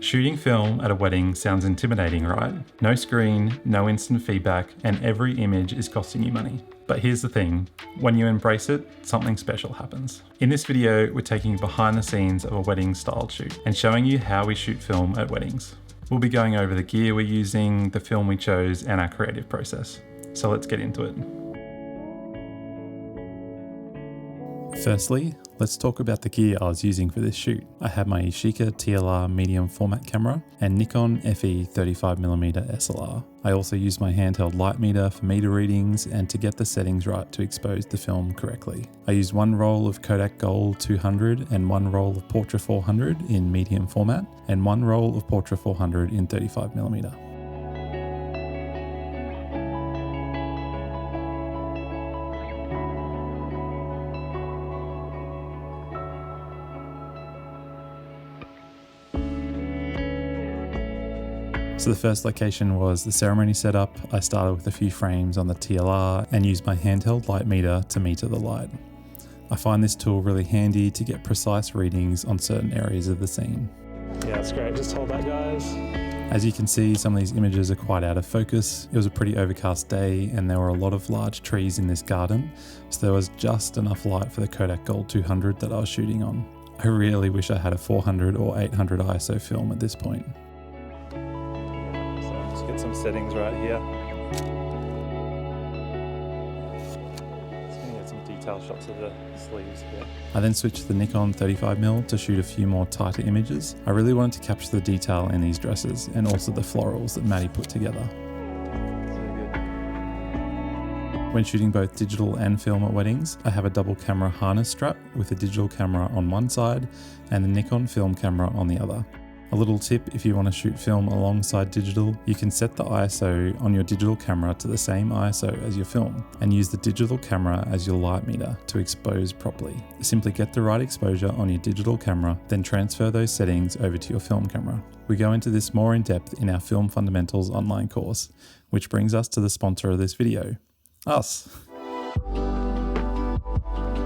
Shooting film at a wedding sounds intimidating, right? No screen, no instant feedback, and every image is costing you money. But here's the thing, when you embrace it, something special happens. In this video, we're taking you behind the scenes of a wedding style shoot and showing you how we shoot film at weddings. We'll be going over the gear we're using, the film we chose, and our creative process. So let's get into it. Firstly, let's talk about the gear I was using for this shoot. I had my Yashica TLR medium format camera and Nikon FE 35mm SLR. I also used my handheld light meter for meter readings and to get the settings right to expose the film correctly. I used one roll of Kodak Gold 200 and one roll of Portra 400 in medium format and one roll of Portra 400 in 35mm. So the first location was the ceremony setup. I started with a few frames on the TLR and used my handheld light meter to meter the light. I find this tool really handy to get precise readings on certain areas of the scene. Yeah, that's great. Just hold that, guys. As you can see, some of these images are quite out of focus. It was a pretty overcast day and there were a lot of large trees in this garden, so there was just enough light for the Kodak Gold 200 that I was shooting on. I really wish I had a 400 or 800 ISO film at this point. Get some settings right here. Just gonna get some detail shots of the sleeves here. I then switched to the Nikon 35mm to shoot a few more tighter images. I really wanted to capture the detail in these dresses and also the florals that Maddie put together. When shooting both digital and film at weddings, I have a double camera harness strap with a digital camera on one side and the Nikon film camera on the other. A little tip, if you want to shoot film alongside digital, you can set the ISO on your digital camera to the same ISO as your film and use the digital camera as your light meter to expose properly. Simply get the right exposure on your digital camera, then transfer those settings over to your film camera. We go into this more in depth in our Film Fundamentals online course, which brings us to the sponsor of this video, us.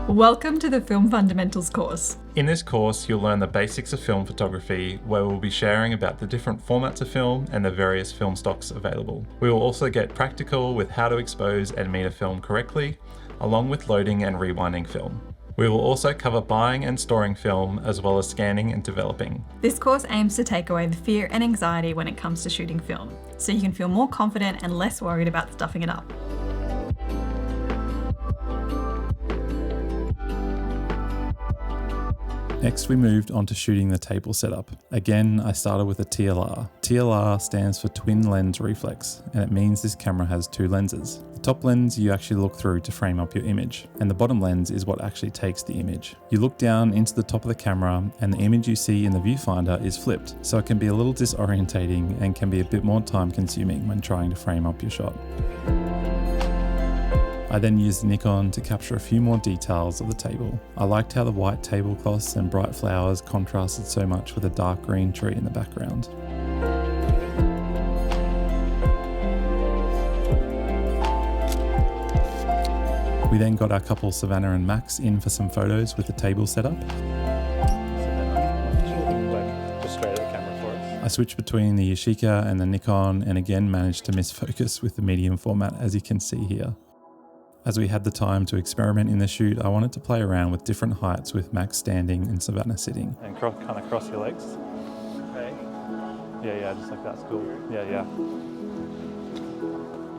Welcome to the Film Fundamentals course. In this course, you'll learn the basics of film photography, where we'll be sharing about the different formats of film and the various film stocks available. We will also get practical with how to expose and meter film correctly, along with loading and rewinding film. We will also cover buying and storing film, as well as scanning and developing. This course aims to take away the fear and anxiety when it comes to shooting film, so you can feel more confident and less worried about stuffing it up. Next, we moved on to shooting the table setup. Again, I started with a TLR. TLR stands for twin lens reflex, and it means this camera has two lenses. The top lens you actually look through to frame up your image, and the bottom lens is what actually takes the image. You look down into the top of the camera, and the image you see in the viewfinder is flipped, so it can be a little disorientating and can be a bit more time consuming when trying to frame up your shot. I then used the Nikon to capture a few more details of the table. I liked how the white tablecloths and bright flowers contrasted so much with a dark green tree in the background. We then got our couple Savannah and Max in for some photos with the table setup. Just straight at the camera for us. I switched between the Yashica and the Nikon and again managed to miss focus with the medium format, as you can see here. As we had the time to experiment in the shoot, I wanted to play around with different heights with Max standing and Savannah sitting. And kind of cross your legs. Okay. Yeah, just like that's cool. Yeah.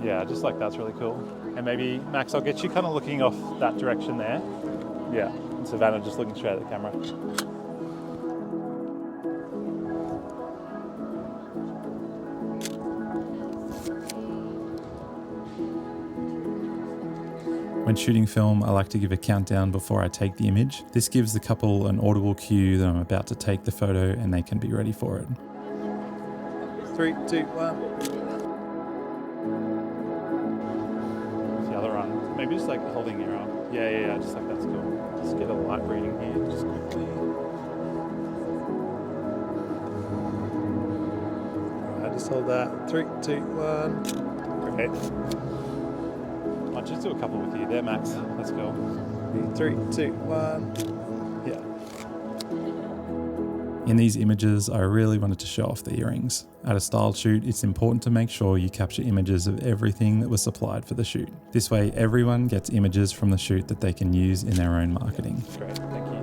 Yeah, just like that's really cool. And maybe, Max, I'll get you kind of looking off that direction there. Yeah, and Savannah just looking straight at the camera. When shooting film, I like to give a countdown before I take the image. This gives the couple an audible cue that I'm about to take the photo and they can be ready for it. 3, 2, 1. The other arm. Maybe just like holding your arm. Yeah, just like that's cool. Just get a light reading here, just quickly. Alright, just hold that. 3, 2, 1. Okay. I'll just do a couple with you there, Max. Let's go. 3, 2, 1. Yeah. In these images, I really wanted to show off the earrings. At a styled shoot, it's important to make sure you capture images of everything that was supplied for the shoot. This way, everyone gets images from the shoot that they can use in their own marketing. Great, thank you.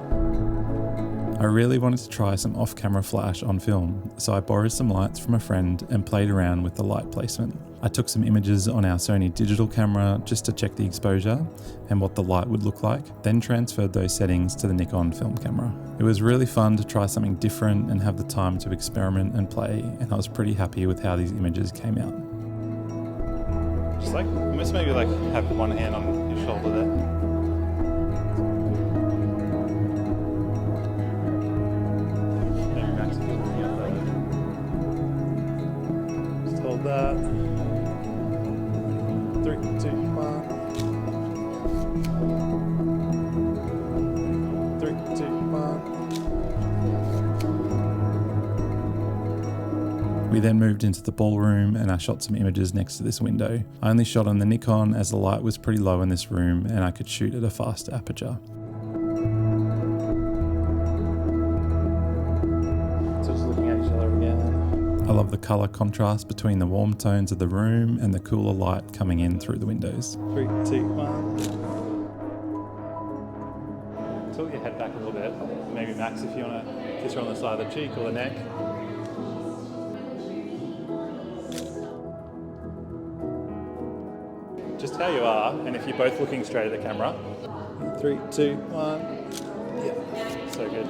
I really wanted to try some off-camera flash on film, so I borrowed some lights from a friend and played around with the light placement. I took some images on our Sony digital camera just to check the exposure and what the light would look like, then transferred those settings to the Nikon film camera. It was really fun to try something different and have the time to experiment and play, and I was pretty happy with how these images came out. Just like, almost maybe like have one hand on your shoulder there. Maybe Max if you're looking up there. Just hold that. 3, 2, 1. 3, 2, 1. We then moved into the ballroom and I shot some images next to this window. I only shot on the Nikon as the light was pretty low in this room and I could shoot at a fast aperture. So just looking at each other again. I love the colour contrast between the warm tones of the room and the cooler light coming in through the windows. 3, 2, 1. Tilt your head back a little bit. Maybe Max, if you want to kiss her on the side of the cheek or the neck. Just how you are, and if you're both looking straight at the camera. 3, 2, 1. Yeah, so good.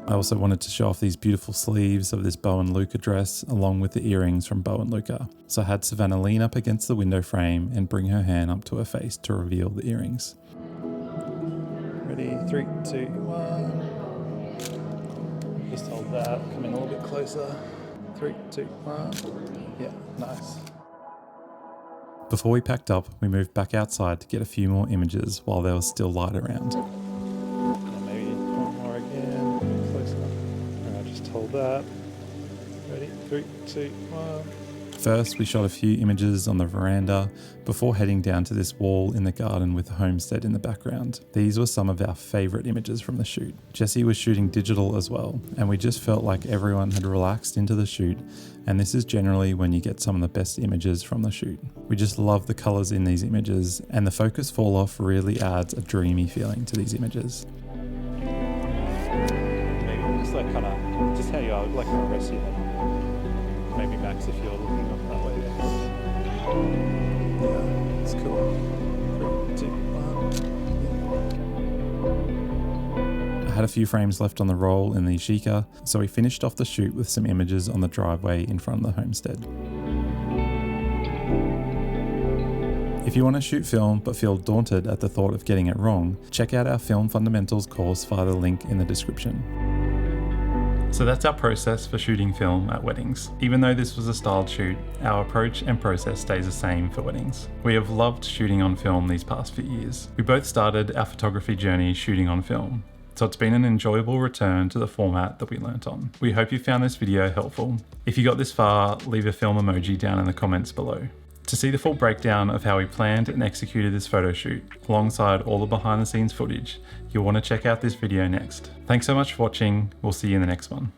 I also wanted to show off these beautiful sleeves of this Bo and Luca dress along with the earrings from Bo and Luca. So I had Savannah lean up against the window frame and bring her hand up to her face to reveal the earrings. Ready? 3, 2, 1. Just hold that. Come in a little bit closer. 3, 2, 1. Yeah, nice. Before we packed up, we moved back outside to get a few more images while there was still light around. And maybe one more again. A bit closer. Alright, just hold that. Ready? 3, 2, 1. First, we shot a few images on the veranda before heading down to this wall in the garden with the homestead in the background. These were some of our favourite images from the shoot. Jessie was shooting digital as well, and we just felt like everyone had relaxed into the shoot, and this is generally when you get some of the best images from the shoot. We just love the colours in these images, and the focus fall off really adds a dreamy feeling to these images. Maybe just like kind of, just how you are, like kind of rest your head. Maybe Max if you're looking up that way. Yeah, it's cool. 3, 2, 1. I had a few frames left on the roll in the Sheikah, so we finished off the shoot with some images on the driveway in front of the homestead. If you want to shoot film but feel daunted at the thought of getting it wrong, check out our Film Fundamentals course via the link in the description. So that's our process for shooting film at weddings. Even though this was a styled shoot, our approach and process stays the same for weddings. We have loved shooting on film these past few years. We both started our photography journey shooting on film, so it's been an enjoyable return to the format that we learnt on. We hope you found this video helpful. If you got this far, leave a film emoji down in the comments below. To see the full breakdown of how we planned and executed this photo shoot, alongside all the behind the scenes footage, you'll want to check out this video next. Thanks so much for watching, we'll see you in the next one.